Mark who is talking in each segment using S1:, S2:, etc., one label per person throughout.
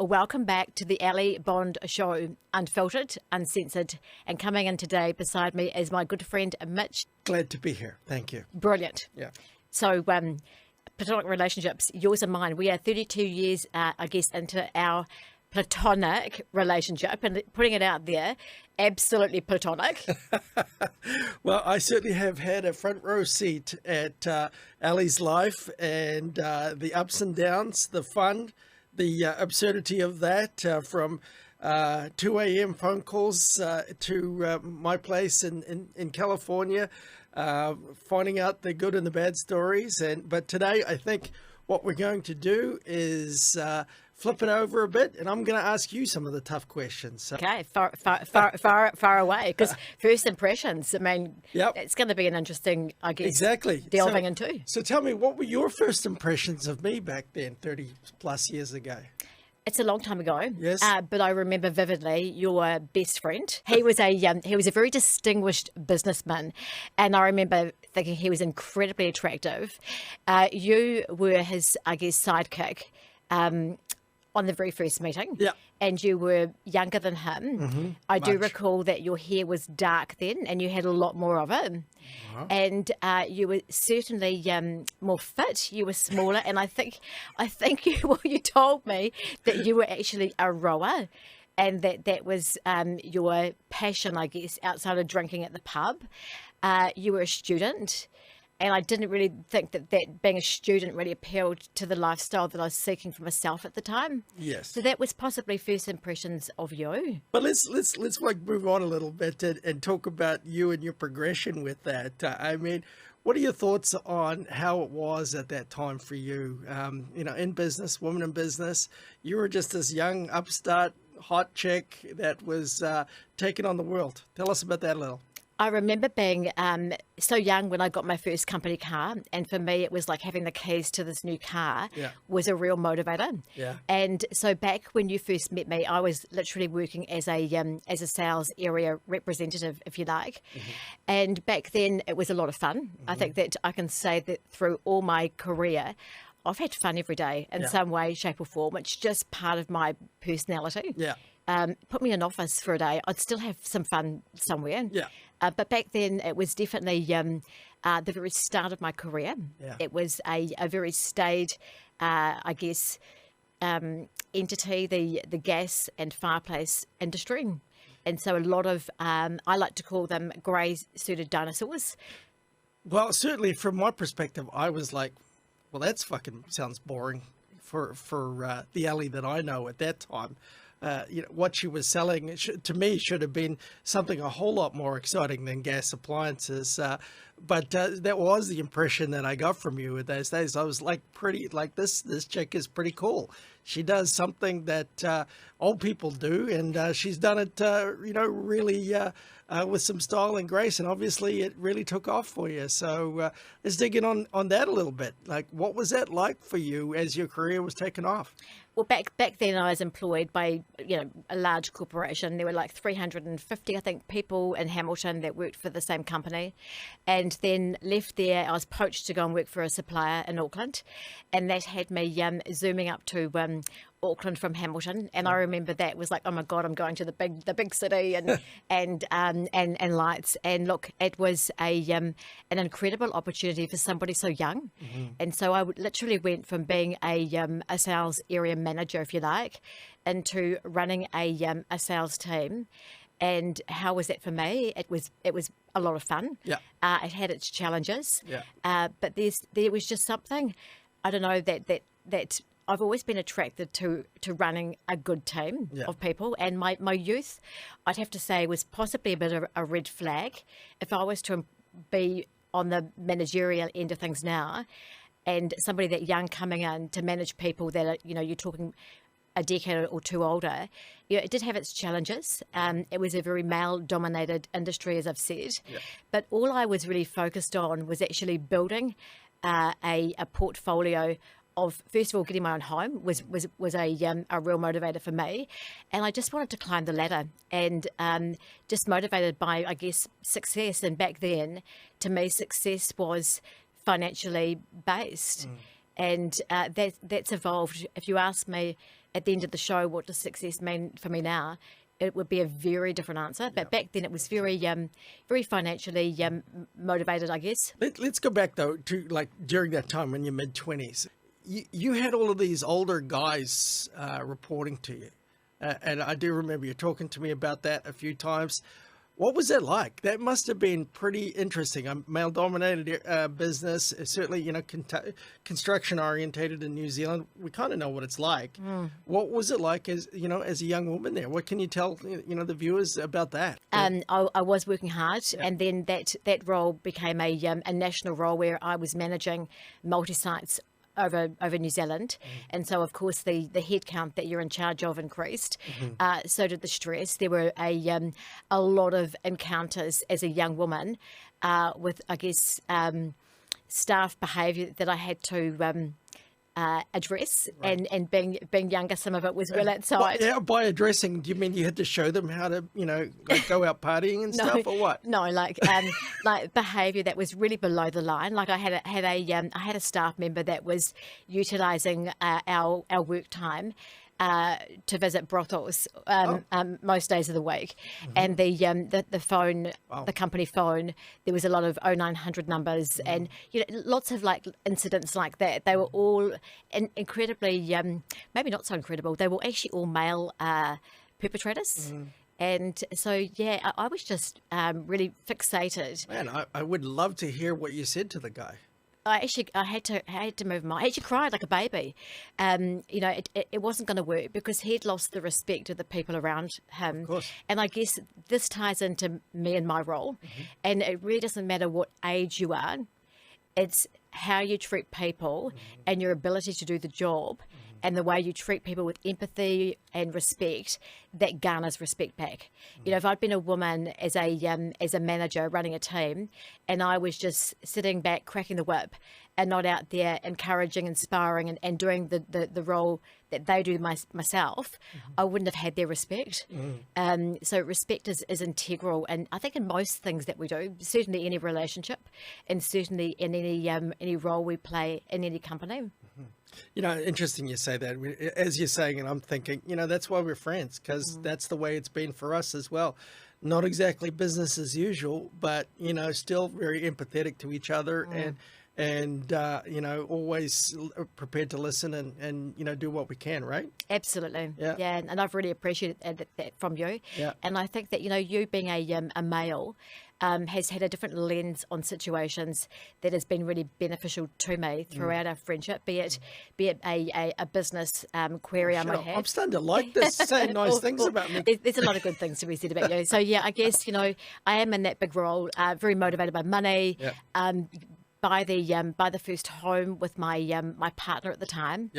S1: Welcome back to the Ali Bond Show, unfiltered, uncensored, and coming in today beside me is my good friend Mitch.
S2: Glad to be here. Thank you.
S1: Brilliant.
S2: Yeah.
S1: So, platonic relationships, yours and mine. We are 32 years, into our platonic relationship, and putting it out there, absolutely platonic.
S2: Well, I certainly have had a front row seat at Ali's life and the ups and downs, the fun, the absurdity of that, from 2 a.m. phone calls to my place in California, finding out the good and the bad stories. But today, I think what we're going to do is flip it over a bit, and I'm going to ask you some of the tough questions. So.
S1: Okay, far away, because first impressions, I mean,
S2: Yep.
S1: it's going to be an interesting, I guess,
S2: Exactly.
S1: delving into.
S2: So tell me, what were your first impressions of me back then, 30 plus years ago?
S1: It's a long time ago.
S2: Yes.
S1: But I remember vividly your best friend. He was a very distinguished businessman, and I remember thinking he was incredibly attractive. You were his, I guess, sidekick on the very first meeting.
S2: Yeah.
S1: And you were younger than him.
S2: Mm-hmm.
S1: I do
S2: Much.
S1: recall that your hair was dark then, and you had a lot more of it.
S2: Uh-huh.
S1: And you were certainly more fit. You were smaller, and I think you told me that you were actually a rower, and that was your passion, I guess, outside of drinking at the pub. You were a student, and I didn't really think that being a student really appealed to the lifestyle that I was seeking for myself at the time.
S2: Yes.
S1: So that was possibly first impressions of you.
S2: But let's like move on a little bit and talk about you and your progression with that. I mean, what are your thoughts on how it was at that time for you? In business, woman in business, you were just this young upstart hot chick that was taking on the world. Tell us about that a little.
S1: I remember being so young when I got my first company car, and for me it was like having the keys to this new car was a real motivator.
S2: Yeah.
S1: And so back when you first met me, I was literally working as a sales area representative, if you like. Mm-hmm. And back then it was a lot of fun. Mm-hmm. I think that I can say that through all my career, I've had fun every day in some way, shape or form. It's just part of my personality.
S2: Yeah.
S1: Put me in an office for a day, I'd still have some fun somewhere.
S2: Yeah.
S1: But back then, it was definitely the very start of my career.
S2: Yeah.
S1: It was a very staid, I guess, entity, the gas and fireplace industry. And so a lot of, I like to call them grey-suited dinosaurs.
S2: Well, certainly from my perspective, I was like, well, that's fucking sounds boring for the Ali that I know at that time. What she was selling to me should have been something a whole lot more exciting than gas appliances. But that was the impression that I got from you in those days. I was like, this chick is pretty cool. She does something that old people do, and she's done it, really with some style and grace. And obviously it really took off for you. So let's dig in on that a little bit. Like, what was that like for you as your career was taking off?
S1: Well, back then I was employed by, a large corporation. There were like 350, I think, people in Hamilton that worked for the same company. And then left there, I was poached to go and work for a supplier in Auckland. And that had me zooming up to Auckland from Hamilton. And I remember that was like, oh my God, I'm going to the big city and and lights. And look, it was an incredible opportunity for somebody so young. Mm-hmm. And so I literally went from being a sales area manager, if you like, into running a sales team. And how was that for me? It was a lot of fun.
S2: Yeah.
S1: It had its challenges.
S2: Yeah.
S1: But there was just something, I don't know, that I've always been attracted to running a good team of people. And my youth, I'd have to say, was possibly a bit of a red flag. If I was to be on the managerial end of things now, and somebody that young coming in to manage people that are, you're talking a decade or two older, it did have its challenges. It was a very male-dominated industry, as I've said. Yeah. But all I was really focused on was actually building a portfolio of, first of all, getting my own home was a real motivator for me. And I just wanted to climb the ladder, and just motivated by, I guess, success. And back then, to me, success was financially based. And that's evolved. If you ask me at the end of the show, what does success mean for me now? It would be a very different answer. But back then it was very financially motivated, I guess.
S2: Let's go back though to like during that time when you're mid-20s. You had all of these older guys reporting to you. And I do remember you talking to me about that a few times. What was that like? That must have been pretty interesting. A male-dominated business, certainly, construction-orientated in New Zealand. We kind of know what it's like. What was it like as a young woman there? What can you tell the viewers about that?
S1: I was working hard, and then that role became a national role where I was managing multi-sites over New Zealand, and so of course the headcount that you're in charge of increased. So did the stress. There were a lot of encounters as a young woman with, I guess, staff behaviour that I had to address, right. and being younger, some of it was well outside.
S2: By addressing, do you mean you had to show them how to, like go out partying and stuff, or what?
S1: No, like behaviour that was really below the line. Like I had a staff member that was utilising our work time to visit brothels most days of the week, and the phone, the company phone, there was a lot of 0900 numbers, and lots of like incidents like that. They were all incredibly, maybe not so incredible. They were actually all male perpetrators. And so, I was just really fixated.
S2: Man, I would love to hear what you said to the guy.
S1: I had to move him on. I actually cried like a baby. It wasn't going to work because he'd lost the respect of the people around him.
S2: Of course.
S1: And I guess this ties into me and my role. And it really doesn't matter what age you are. It's how you treat people and your ability to do the job and the way you treat people with empathy and respect that garners respect back. If I'd been a woman as a manager running a team, and I was just sitting back cracking the whip and not out there encouraging, inspiring, and doing the role that they do myself, I wouldn't have had their respect. So respect is integral, and I think in most things that we do, certainly any relationship, and certainly in any role we play in any company.
S2: Interesting you say that. As you're saying it, I'm thinking, that's why we're friends, because that's the way it's been for us as well. Not exactly business as usual, but, still very empathetic to each other and always prepared to listen and do what we can, right?
S1: Absolutely. Yeah. And I've really appreciated that from you.
S2: Yeah.
S1: And I think that, you being a male, has had a different lens on situations that has been really beneficial to me throughout our friendship, be it a business query I might have.
S2: I'm starting to like this, saying nice things about me.
S1: There's a lot of good things to be said about you. So I guess, I am in that big role, very motivated by money, by the first home with my partner at the time.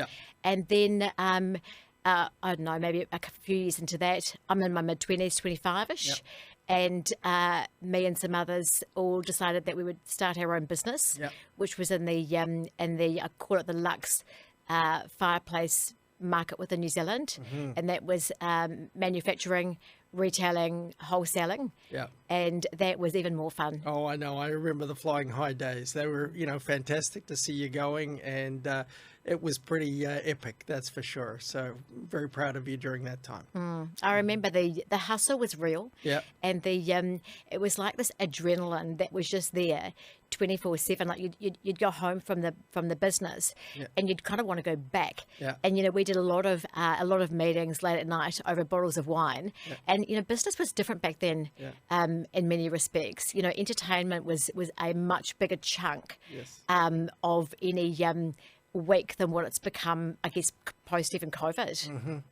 S1: And then I don't know, maybe a few years into that, I'm in my mid-20s, 25-ish. And me and some others all decided that we would start our own business, which was in the I call it the luxe fireplace market within New Zealand, and that was manufacturing, retailing, wholesaling, and that was even more fun.
S2: Oh, I know. I remember the Flying High days. They were, fantastic to see you going, and it was pretty epic, that's for sure. So very proud of you during that time.
S1: I remember the hustle was real, and it was like this adrenaline that was just there 24/7. Like you'd go home from the business, and you'd kind of want to go back. And we did a lot of meetings late at night over bottles of wine, and business was different back then. In many respects, entertainment was a much bigger chunk of any week than what it's become, I guess, post even COVID.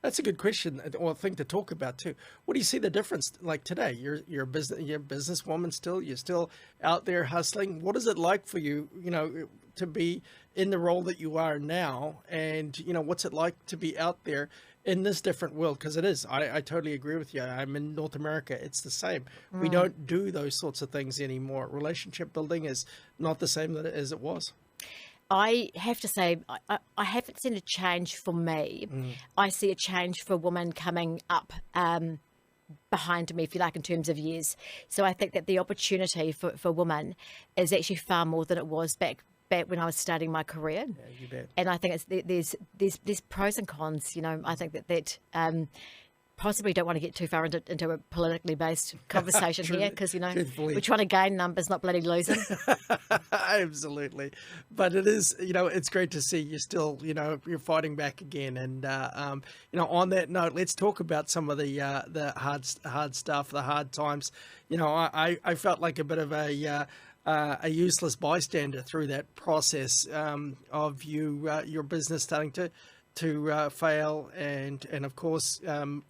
S2: That's a good question, or thing to talk about too. What do you see the difference like today? You're a businesswoman still. You're still out there hustling. What is it like for you, to be in the role that you are now, and what's it like to be out there in this different world? Because it is. I totally agree with you. I'm in North America. It's the same. We don't do those sorts of things anymore. Relationship building is not the same as it was.
S1: I have to say, I haven't seen a change for me. I see a change for women coming up behind me, if you like, in terms of years. So I think that the opportunity for women is actually far more than it was back back when I was starting my career.
S2: Yeah, you bet.
S1: And I think there's pros and cons. You know, I think that possibly don't want to get too far into a politically based conversation here, because, you know,
S2: Truthfully.
S1: we're trying to gain numbers, not bloody losing.
S2: Absolutely. But it is, you know, it's great to see you still, you know, you're fighting back again. And, you know, on that note, let's talk about some of the hard stuff, the hard times. You know, I felt like a bit of a useless bystander through that process of your business starting to fail, and of course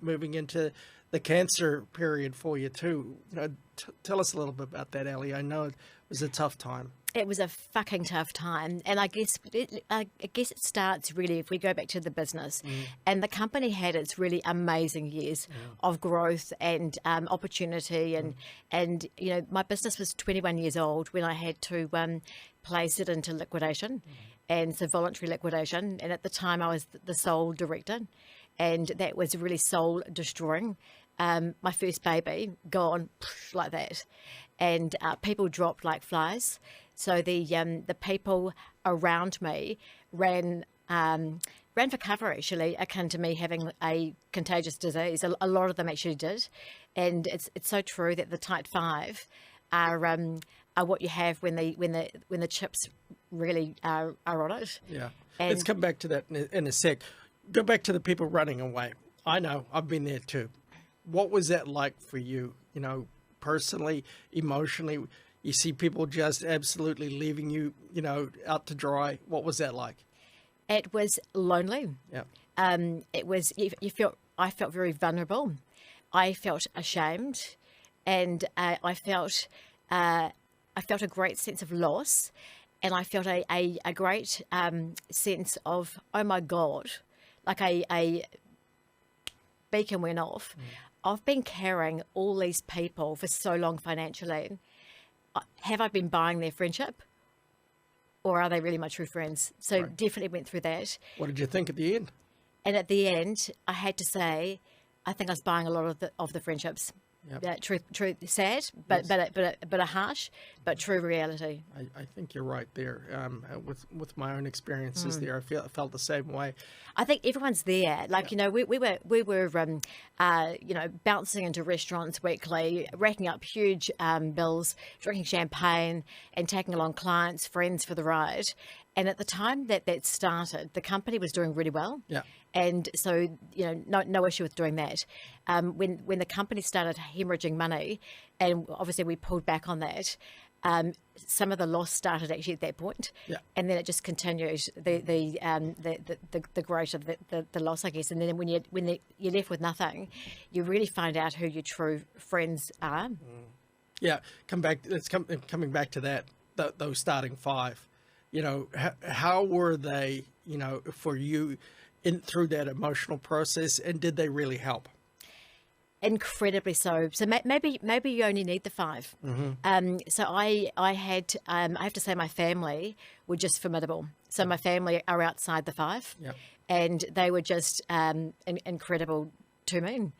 S2: moving into the cancer period for you too. You know, tell us a little bit about that, Ali. I know it was a tough time. It
S1: was a fucking tough time, and I guess it starts really if we go back to the business. And the company had its really amazing years of growth and opportunity, and you know, my business was 21 years old when I had to place it into liquidation. And so voluntary liquidation. And at the time I was the sole director, and that was really soul destroying. My first baby gone like that, and people dropped like flies. So the people around me ran for cover, actually, akin to me having a contagious disease. A lot of them actually did. And it's so true that the tight five are what you have when the chips really are on it.
S2: Yeah. Let's come back to that in a sec. Go back to the people running away. I know, I've been there too. What was that like for you? You know, personally, emotionally, you see people just absolutely leaving you, you know, out to dry. What was that like?
S1: It was lonely.
S2: Yeah.
S1: It was, I felt very vulnerable. I felt ashamed, and I felt a great sense of loss, and I felt a great sense of, oh my God, like a beacon went off. I've been carrying all these people for so long financially. Have I been buying their friendship, or are they really my true friends? So definitely went through that.
S2: What did you think at the end?
S1: And at the end, I had to say, I think I was buying a lot of the friendships. Yep. True, sad, but a harsh, but true reality.
S2: I think you're right there. With my own experiences there, I felt the same way.
S1: I think everyone's there. Like, you know, we were you know, bouncing into restaurants weekly, racking up huge bills, drinking champagne, and taking along clients, friends for the ride. And at the time that started, the company was doing really well.
S2: Yeah.
S1: And so, you know, no issue with doing that. When the company started hemorrhaging money, and obviously we pulled back on that, some of the loss started actually at that point.
S2: Yeah.
S1: And then it just continued the growth of the loss, I guess. And then when you're left with nothing, you really find out who your true friends are.
S2: Yeah. Coming back to that, those starting five. You know, how were they, you know, for you through that emotional process, and did they really help?
S1: Incredibly so. So maybe you only need the five. So I had, I have to say, my family were just formidable. So my family are outside the five, and they were just incredible to me.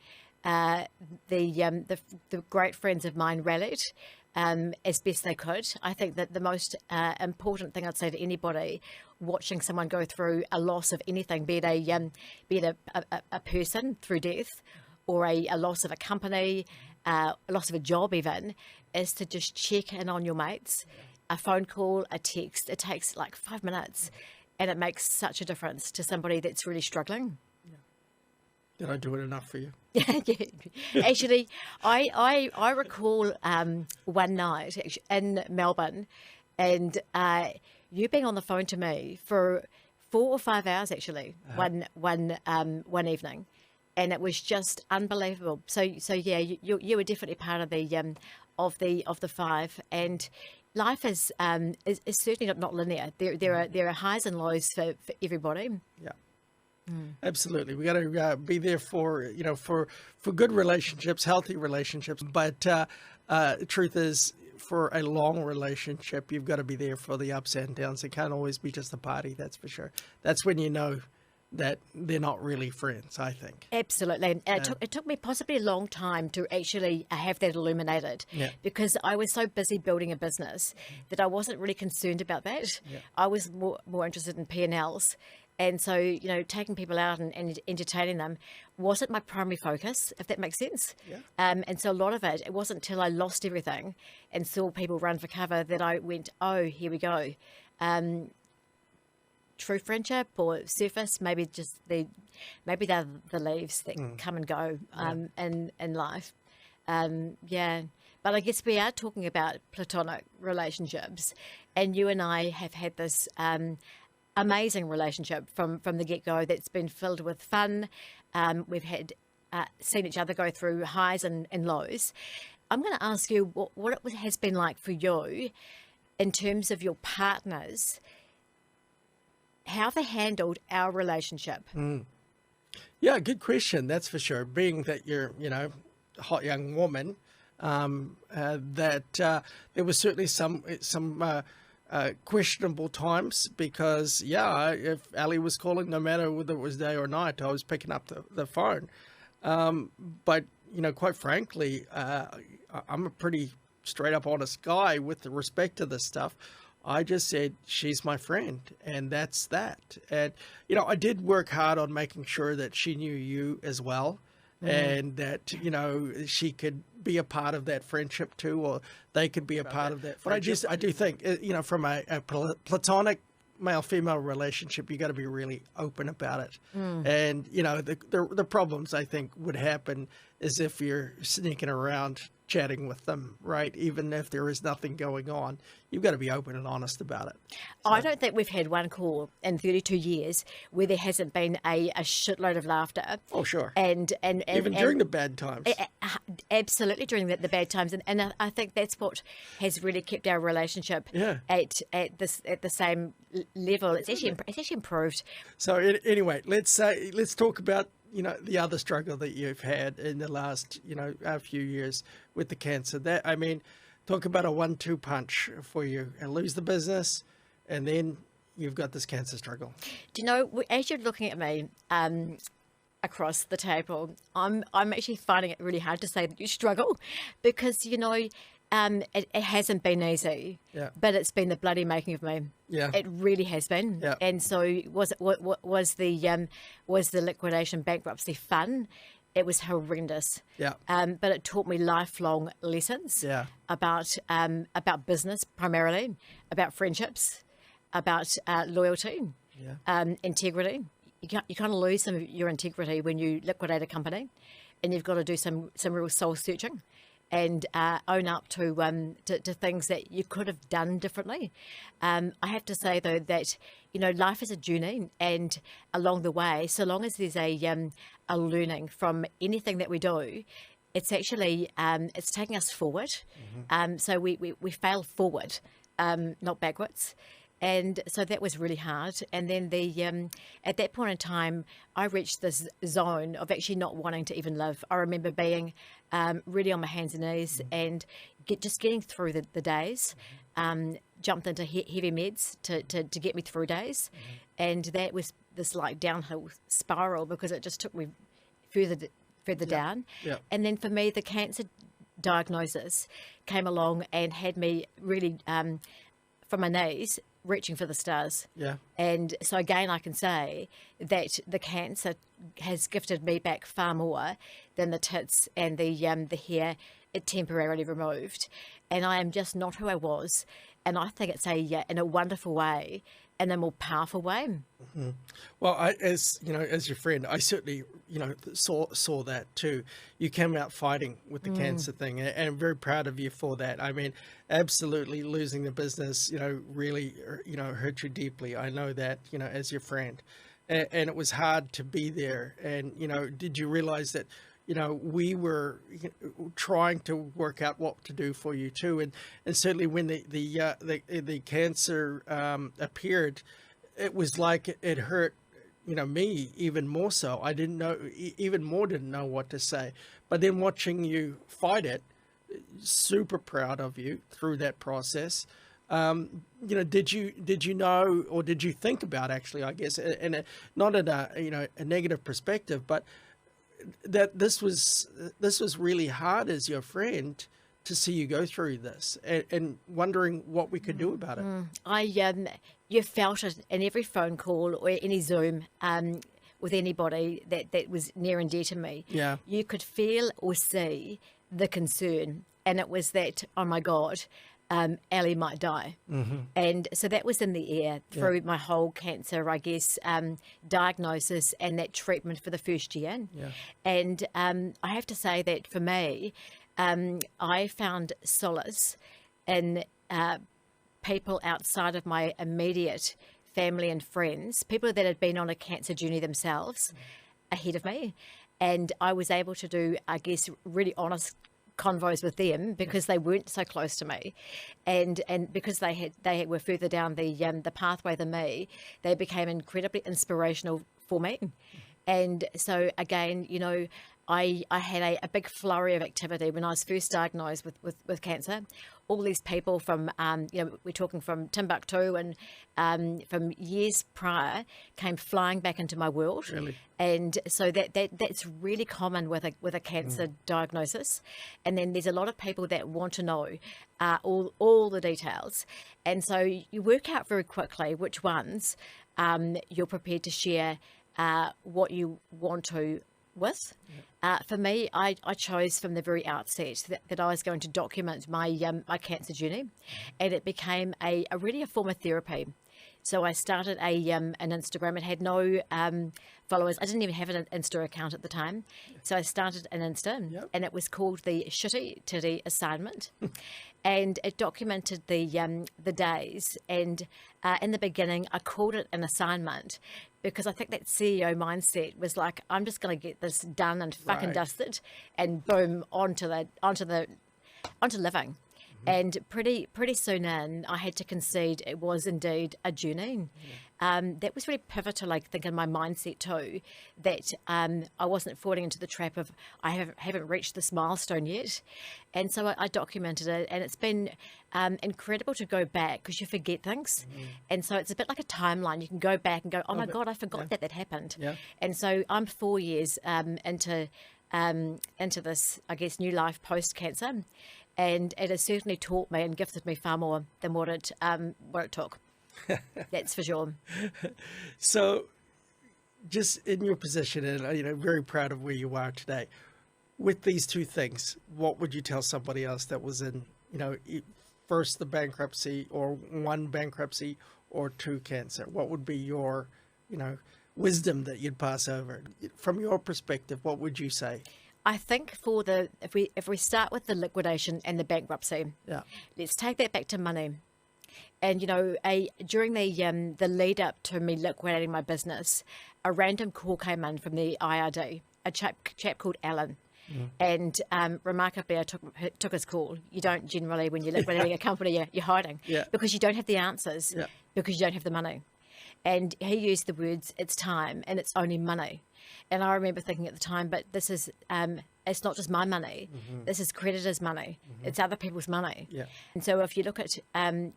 S1: The great friends of mine rallied as best they could. I think that the most important thing I'd say to anybody watching someone go through a loss of anything, be it a person through death, or a loss of a company, a loss of a job even, is to just check in on your mates. A phone call, a text, it takes like 5 minutes, and it makes such a difference to somebody that's really struggling.
S2: Did I do it enough for you?
S1: Yeah. Actually, I recall one night in Melbourne, and you being on the phone to me for 4 or 5 hours actually, one evening, and it was just unbelievable. So yeah, you were definitely part of the five, and life is certainly not linear. There are highs and lows for everybody.
S2: Yeah. Absolutely. We got to be there for, you know, for good relationships, healthy relationships. But truth is, for a long relationship, you've got to be there for the ups and downs. It can't always be just a party, that's for sure. That's when you know that they're not really friends, I think.
S1: Absolutely. And it took me possibly a long time to actually have that illuminated, because I was so busy building a business that I wasn't really concerned about that. I was more interested in P&Ls. And so, you know, taking people out and entertaining them wasn't my primary focus, if that makes sense. And so a lot of it wasn't until I lost everything and saw people run for cover that I went, oh, here we go. True friendship or surface, maybe they're the leaves that come and go in life. But I guess we are talking about platonic relationships, and you and I have had this amazing relationship from the get-go that's been filled with fun. We've had seen each other go through highs and lows. I'm going to ask you what it has been like for you in terms of your partners, how they handled our relationship.
S2: Yeah, good question. That's for sure. Being that you're, you know, a hot young woman, that there was certainly some questionable times, because if Ali was calling, no matter whether it was day or night, I was picking up the phone. But you know, quite frankly, I'm a pretty straight up honest guy with respect to this stuff. I just said, she's my friend, and that's that. And, you know, I did work hard on making sure that she knew you as well, and that, you know, she could be a part of that friendship too, or they could be a part of that friendship. But I do think, you know, from a platonic male-female relationship, you got to be really open about it. And, you know, the problems I think would happen is if you're sneaking around chatting with them, right? Even if there is nothing going on, you've got to be open and honest about it. So,
S1: I don't think we've had one call in 32 years where there hasn't been a shitload of laughter.
S2: Oh, sure.
S1: And
S2: even during the bad times.
S1: Absolutely, during the bad times. And I think that's what has really kept our relationship at the same level. It's actually improved.
S2: So anyway, let's talk about, you know, the other struggle that you've had in the last, you know, a few years with the cancer. That, I mean, talk about a 1-2 punch for you, and lose the business, and then you've got this cancer struggle.
S1: Do you know, as you're looking at me across the table, I'm actually finding it really hard to say that you struggle, because, you know, it hasn't been easy, but it's been the bloody making of me. It really has been. And so was the liquidation bankruptcy fun? It was horrendous. But it taught me lifelong lessons about business primarily, about friendships, about loyalty, integrity. You kind of lose some of your integrity when you liquidate a company, and you've got to do some real soul searching and own up to things that you could have done differently. I have to say, though, that, you know, life is a journey, and along the way, so long as there's a learning from anything that we do, it's actually it's taking us forward. So we fail forward, not backwards. And so that was really hard. And then at that point in time, I reached this zone of actually not wanting to even live. I remember being really on my hands and knees and just getting through the days. Jumped into heavy meds to get me through days. And that was this like downhill spiral, because it just took me further down. And then for me, the cancer diagnosis came along and had me really from my knees, reaching for the stars. And so again, I can say that the cancer has gifted me back far more than the tits and the hair it temporarily removed. And I am just not who I was. And I think it's in a wonderful way, in a more powerful way.
S2: Well, as you know, as your friend, I certainly, you know, saw that too. You came out fighting with the cancer thing, and I'm very proud of you for that. I mean, absolutely losing the business, you know, really, you know, hurt you deeply. I know that, you know, as your friend, and it was hard to be there. And, you know, did you realize that, you know, we were trying to work out what to do for you too, and certainly when the cancer appeared, it was like it hurt, you know, me even more so. I didn't know what to say. But then watching you fight it, super proud of you through that process. Did you know, or did you think about, actually, I guess, not in a negative perspective, but that this was really hard as your friend to see you go through this, and wondering what we could do about it?
S1: You felt it in every phone call or any Zoom with anybody that was near and dear to me.
S2: Yeah.
S1: You could feel or see the concern, and it was that, oh my God, Ali might die. And so that was in the air through my whole cancer, I guess, diagnosis and that treatment for the first year.
S2: Yeah.
S1: And I have to say that for me, I found solace in people outside of my immediate family and friends, people that had been on a cancer journey themselves ahead of me. And I was able to do, I guess, really honest convos with them because they weren't so close to me, and because they were further down the pathway than me, they became incredibly inspirational for me. And so again, I had a big flurry of activity when I was first diagnosed with cancer. All these people from, we're talking from Timbuktu and from years prior, came flying back into my world.
S2: Really?
S1: And so that's really common with a cancer diagnosis. And then there's a lot of people that want to know all the details. And so you work out very quickly which ones you're prepared to share what you want to with. For me, I chose from the very outset that I was going to document my cancer journey, and it became a really a form of therapy. So I started an Instagram. It had no followers. I didn't even have an Insta account at the time. So I started an Insta, and it was called the Shitty Titty Assignment. And it documented the days. And in the beginning, I called it an assignment because I think that CEO mindset was like, I'm just going to get this done and fucking dusted, and boom, onto living. And pretty soon in, I had to concede it was indeed a journey. That was really pivotal, I think, in my mindset too, that I wasn't falling into the trap of I haven't reached this milestone yet. And so I documented it, and it's been incredible to go back because you forget things. And so it's a bit like a timeline. You can go back and go, oh my God, I forgot that happened. Yeah. And so I'm 4 years into this, I guess, new life post-cancer. And it has certainly taught me and gifted me far more than what it took. That's for sure.
S2: So, just in your position, and very proud of where you are today, with these two things, what would you tell somebody else that was in, first the bankruptcy, or one bankruptcy, or two cancer? What would be your, wisdom that you'd pass over from your perspective? What would you say?
S1: I think if we start with the liquidation and the bankruptcy, let's take that back to money. And during the lead up to me liquidating my business, a random call came in from the IRD, a chap called Alan. And remarkably, I took his call. You don't generally, when you're liquidating a company, you're hiding because you don't have the answers, because you don't have the money. And he used the words, it's time and it's only money. And I remember thinking at the time, but this is, it's not just my money. This is creditors' money. It's other people's money. Yeah. And so if you look at,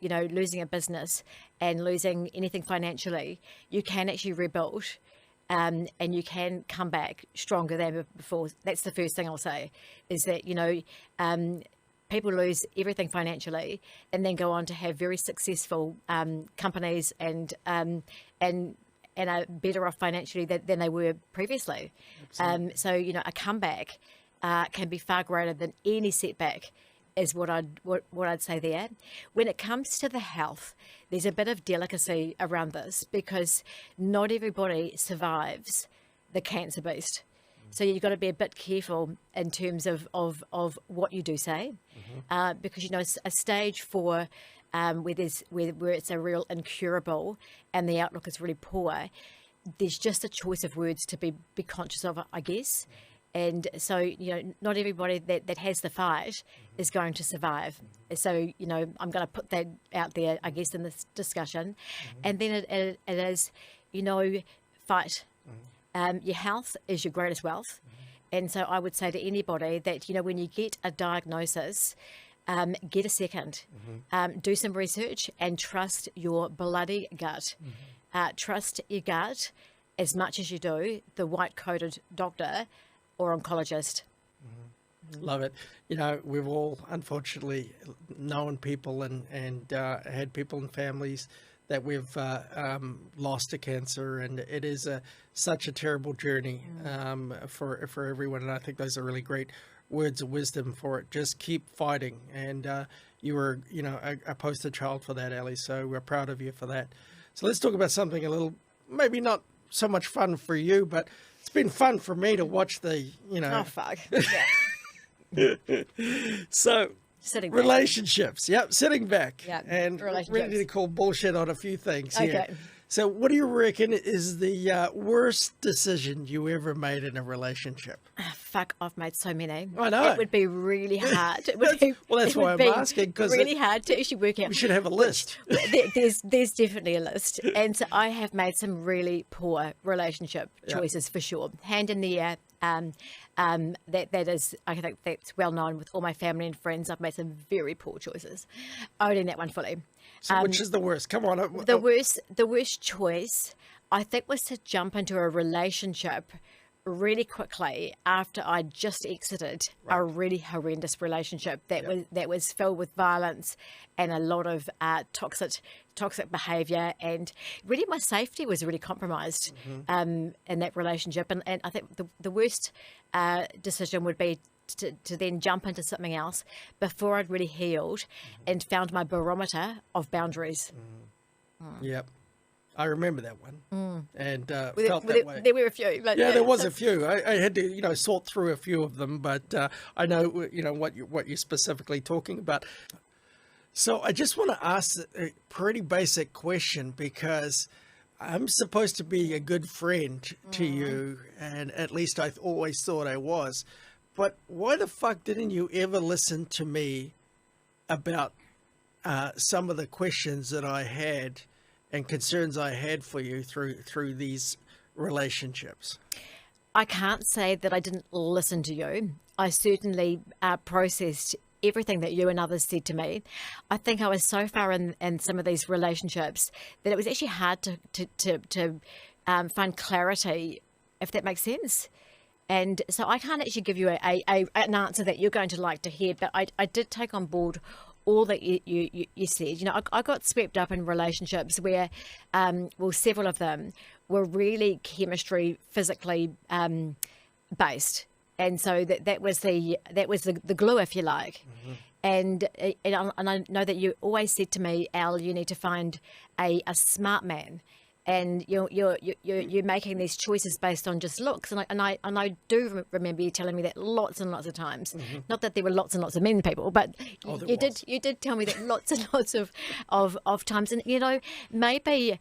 S1: losing a business and losing anything financially, you can actually rebuild, and you can come back stronger than before. That's the first thing I'll say, is that, people lose everything financially and then go on to have very successful companies and are better off financially than they were previously. So, a comeback can be far greater than any setback, is what I'd say there. When it comes to the health, there's a bit of delicacy around this because not everybody survives the cancer beast. So you've got to be a bit careful in terms of what you do say, because a stage 4 where it's a real incurable and the outlook is really poor, there's just a choice of words to be conscious of, I guess. And so, not everybody that has the fight is going to survive. So, I'm going to put that out there, I guess, in this discussion. And then it is, fight. Your health is your greatest wealth. And so I would say to anybody that, when you get a diagnosis, get a second, do some research, and trust your bloody gut. Trust your gut as much as you do the white-coated doctor or oncologist.
S2: Love it. You know, we've all unfortunately known people and had people in families that we've lost to cancer, and it is such a terrible journey for everyone. And I think those are really great words of wisdom for it. Just keep fighting, and you were, you know, a poster child for that, Ali. So we're proud of you for that. So let's talk about something a little, maybe not so much fun for you, but it's been fun for me to watch the, you know.
S1: Oh, fuck. Yeah.
S2: So
S1: Sitting back.
S2: relationships. Yep, sitting back.
S1: Yep,
S2: And ready to call bullshit on a few things here.
S1: Okay.
S2: So what do you reckon is the worst decision you ever made in a relationship?
S1: Fuck, I've made so many.
S2: I know.
S1: It would be really hard. It would be,
S2: Well, that's
S1: it
S2: why
S1: would
S2: I'm
S1: be
S2: asking, 'cause
S1: really hard to actually work out.
S2: We should have a list.
S1: There's definitely a list, and so I have made some really poor relationship choices for sure. Hand in the air. That is, I think that's well known with all my family and friends. I've made some very poor choices. Owning that one fully.
S2: So which is the worst? Come on.
S1: The worst choice, I think, was to jump into a relationship really quickly after I just exited a really horrendous relationship that was filled with violence and a lot of toxic behaviour, and really my safety was really compromised in that relationship. And I think the worst decision would be to then jump into something else before I'd really healed and found my barometer of boundaries.
S2: Yep. I remember that one, and felt that way.
S1: There were a few. But
S2: Yeah, there was a few. I had to, you know, sort through a few of them, but I know, you know, what you're specifically talking about. So I just want to ask a pretty basic question, because I'm supposed to be a good friend to you, and at least I always thought I was. But why the fuck didn't you ever listen to me about some of the questions that I had and concerns I had for you through these relationships?
S1: I can't say that I didn't listen to you. I certainly processed everything that you and others said to me. I think I was so far in some of these relationships that it was actually hard to find clarity, if that makes sense. And so I can't actually give you an answer that you're going to like to hear, but I did take on board all that you said. You know, I got swept up in relationships where, well, several of them were really chemistry, physically based, and so that was the glue, if you like. And I know that you always said to me, Al, you need to find a smart man. And you're making these choices based on just looks, and I do remember you telling me that lots and lots of times. Not that there were lots and lots of men people, but you did tell me that lots and lots of times. And you know, maybe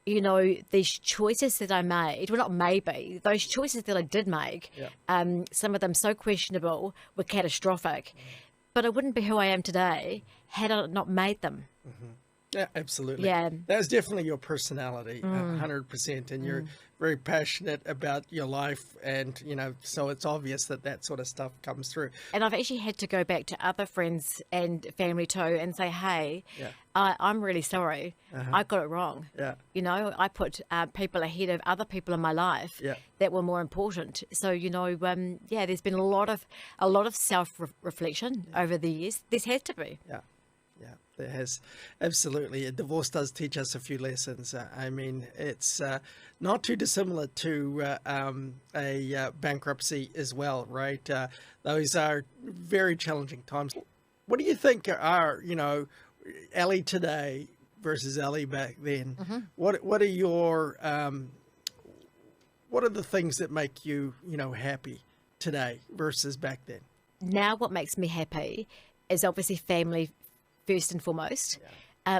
S1: you know, these choices that I made, well, not maybe, those choices that I did make, some of them so questionable, were catastrophic, but I wouldn't be who I am today had I not made them.
S2: Yeah, absolutely.
S1: Yeah.
S2: That's definitely your personality, 100%. And you're very passionate about your life. And, you know, so it's obvious that sort of stuff comes through.
S1: And I've actually had to go back to other friends and family too and say, hey, I'm really sorry. I got it wrong.
S2: Yeah.
S1: You know, I put people ahead of other people in my life that were more important. So, you know, there's been a lot of self-reflection over the years. This has to be.
S2: Yeah. Yeah, there has. Absolutely. A divorce does teach us a few lessons. I mean, it's not too dissimilar to a bankruptcy as well, right? Those are very challenging times. What do you think are, you know, Ellie today versus Ellie back then? What are your, what are the things that make you, you know, happy today versus back then?
S1: Now what makes me happy is obviously family first and foremost.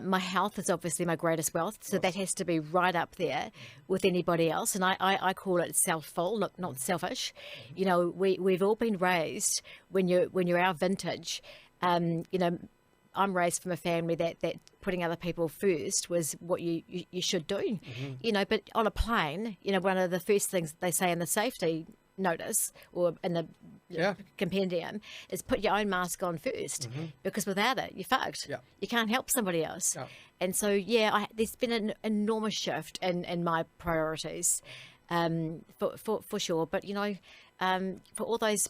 S1: My health is obviously my greatest wealth, so that has to be right up there with anybody else. And I call it self-full, not selfish. You know, we've all been raised when you're our vintage. You know, I'm raised from a family that putting other people first was what you should do. You know, but on a plane, you know, one of the first things they say in the safety notice or in the
S2: compendium
S1: is put your own mask on first, because without it, you're fucked.
S2: Yeah.
S1: You can't help somebody else.
S2: Yeah.
S1: And so, there's been an enormous shift in my priorities, for sure. But, for all those,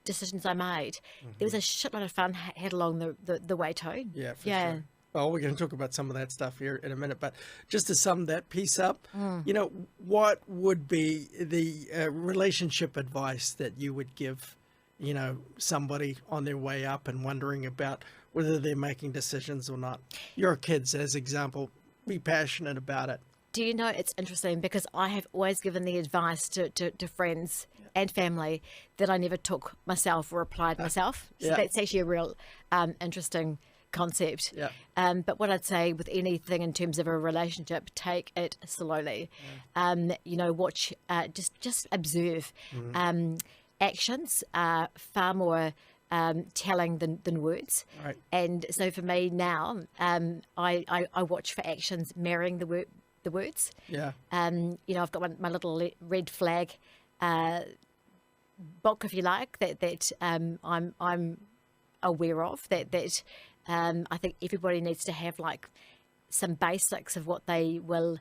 S1: decisions I made, there was a shitload of fun had along the way too.
S2: Yeah, for sure. Well, we're going to talk about some of that stuff here in a minute, but just to sum that piece up, what would be the relationship advice that you would give, somebody on their way up and wondering about whether they're making decisions or not? Your kids, as example, be passionate about it.
S1: Do you know, it's interesting because I have always given the advice to friends and family that I never took myself or applied myself. So that's actually a real interesting concept. But what I'd say with anything in terms of a relationship, take it slowly. Watch, just observe. Actions are far more telling than words.
S2: Right.
S1: And so for me now, I watch for actions marrying the words.
S2: Yeah.
S1: I've got my little red flag book, if you like, that I'm aware of, that I think everybody needs to have like some basics of what they will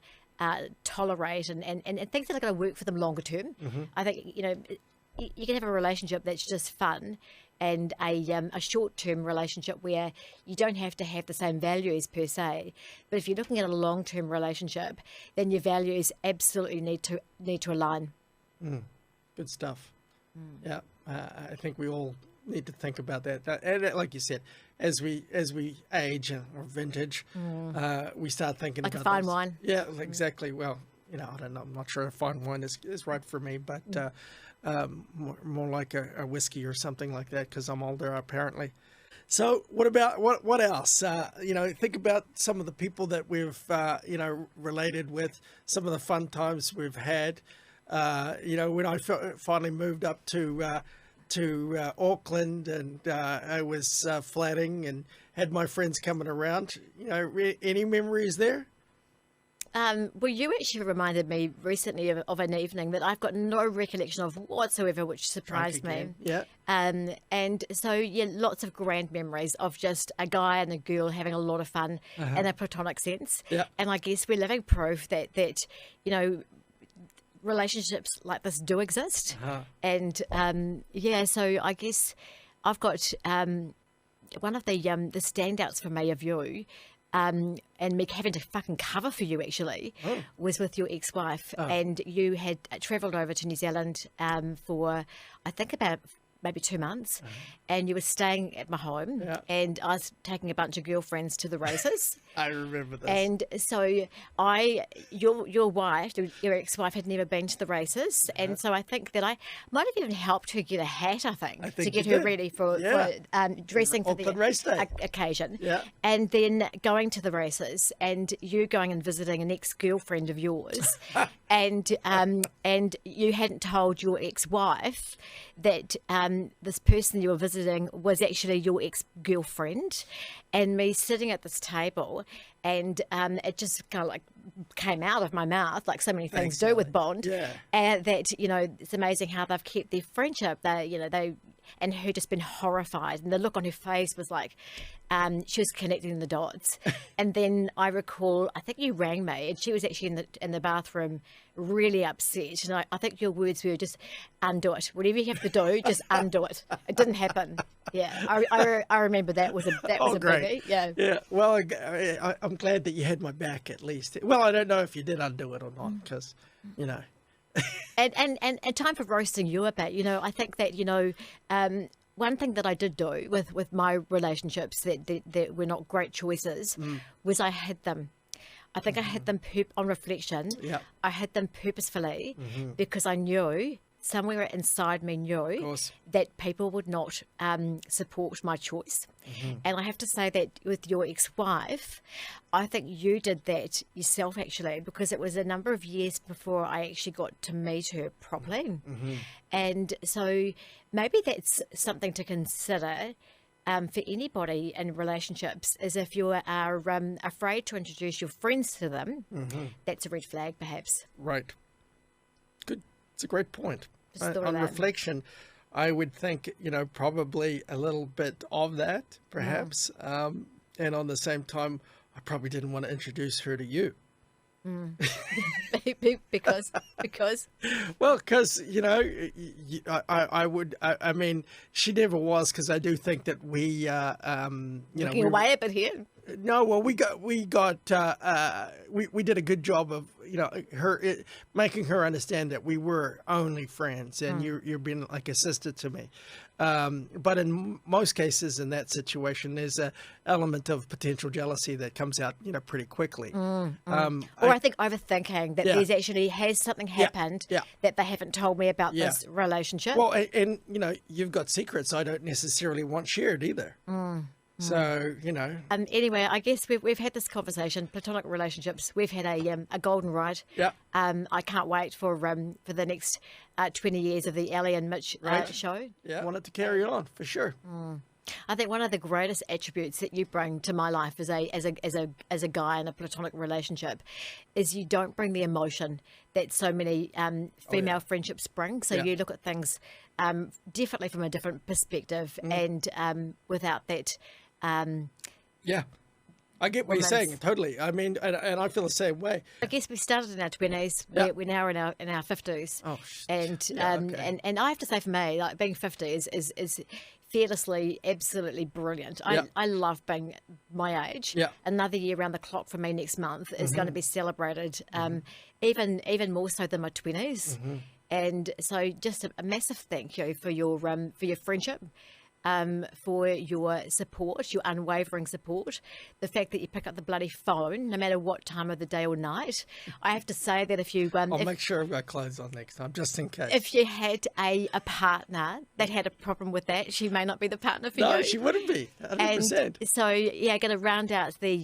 S1: tolerate and things that are going to work for them longer term. I think, you can have a relationship that's just fun and a short-term relationship where you don't have to have the same values per se. But if you're looking at a long-term relationship, then your values absolutely need to align.
S2: Good stuff. Yeah, I think we all need to think about that. And like you said, as we age or vintage, we start thinking
S1: like
S2: about
S1: a fine wine.
S2: Yeah, exactly. Well, I don't know. I'm not sure if fine wine is right for me, but more like a whiskey or something like that, because I'm older apparently. So what else? Think about some of the people that we've related with, some of the fun times we've had. When I finally moved up to Auckland and I was flatting and had my friends coming around. Any memories there?
S1: Well, you actually reminded me recently of an evening that I've got no recollection of whatsoever, which surprised me.
S2: Yeah.
S1: And so, lots of grand memories of just a guy and a girl having a lot of fun in a platonic sense.
S2: Yeah.
S1: And I guess we're living proof that relationships like this do exist. And so I guess I've got one of the standouts for me of you, and me having to fucking cover for you actually, was with your ex-wife. And you had travelled over to New Zealand for I think about maybe 2 months, and you were staying at my home, and I was taking a bunch of girlfriends to the races.
S2: I remember this.
S1: And so your wife, your ex-wife, had never been to the races, and so I think that I might have even helped her get a hat, I think to get her ready for dressing for the
S2: race day
S1: occasion.
S2: Yeah.
S1: And then going to the races, and you going and visiting an ex-girlfriend of yours, and you hadn't told your ex-wife that this person you were visiting was actually your ex-girlfriend, and me sitting at this table, and it just kind of like came out of my mouth, like so many things do with Bond. And that, it's amazing how they've kept their friendship. They and her just been horrified, and the look on her face was like she was connecting the dots. And then I recall, I think you rang me, and she was actually in the bathroom, really upset. And I think your words were just undo it. Whatever you have to do, just undo it. It didn't happen. Yeah, I remember that was a
S2: great.
S1: biggie. Yeah.
S2: Yeah. Well, I'm glad that you had my back at least. Well, I don't know if you did undo it or not, because
S1: And time for roasting you a bit. I think that one thing that I did do with my relationships that were not great choices was I hid them. I think I hid them on reflection.
S2: Yeah.
S1: I hid them purposefully because I knew, somewhere inside me knew that people would not support my choice. And I have to say that with your ex-wife, I think you did that yourself actually, because it was a number of years before I actually got to meet her properly. And so maybe that's something to consider for anybody in relationships, is if you are afraid to introduce your friends to them, that's a red flag perhaps.
S2: Right. Good. It's a great point.
S1: Just thought of
S2: on
S1: that.
S2: reflection, I would think, probably a little bit of that, perhaps. And on the same time, I probably didn't want to introduce her to you.
S1: because
S2: Well, because, I mean, she never was, because I do think that we,
S1: looking away a bit here.
S2: No, well, we did a good job of, making her understand that we were only friends, and you're being like a sister to me. But in most cases in that situation, there's a element of potential jealousy that comes out, pretty quickly.
S1: Or I think overthinking that there's actually has something happened that they haven't told me about this relationship.
S2: Well, and you've got secrets I don't necessarily want shared either. So,
S1: Anyway, I guess we've had this conversation, platonic relationships. We've had a golden ride.
S2: Yeah.
S1: I can't wait for the next 20 years of the Ellie and Mitch show.
S2: Yeah, I want it to carry on for sure.
S1: I think one of the greatest attributes that you bring to my life as a guy in a platonic relationship is you don't bring the emotion that so many female friendships bring. So you look at things definitely from a different perspective, and without that.
S2: Yeah, I get what you're saying totally. I mean, and I feel the same way.
S1: I guess we started in our 20s. We're now in our 50s.
S2: Oh,
S1: and I have to say, for me, like being 50 is fearlessly, absolutely brilliant. I love being my age.
S2: Yeah.
S1: Another year around the clock for me next month is going to be celebrated, even more so than my 20s. And so, just a massive thank you for your friendship. For your support, your unwavering support, the fact that you pick up the bloody phone no matter what time of the day or night. I have to say that if you
S2: I'll make sure I've got clothes on next time, just in case.
S1: If you had a partner that had a problem with that, she may not be the partner for you.
S2: No, she wouldn't be. 100%.
S1: And so, going to round out the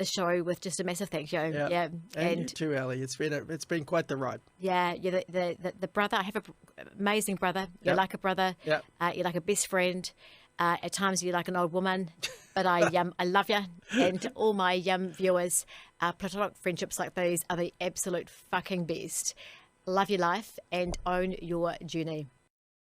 S1: show with just a massive thank you.
S2: Yeah. And you too, Ali. It's been quite the ride.
S1: Yeah, you're the brother. I have an amazing brother. You're like a brother.
S2: Yeah.
S1: You're like a best friend. At times you're like an old woman, but I love you, and all my viewers. Platonic friendships like these are the absolute fucking best. Love your life and own your journey.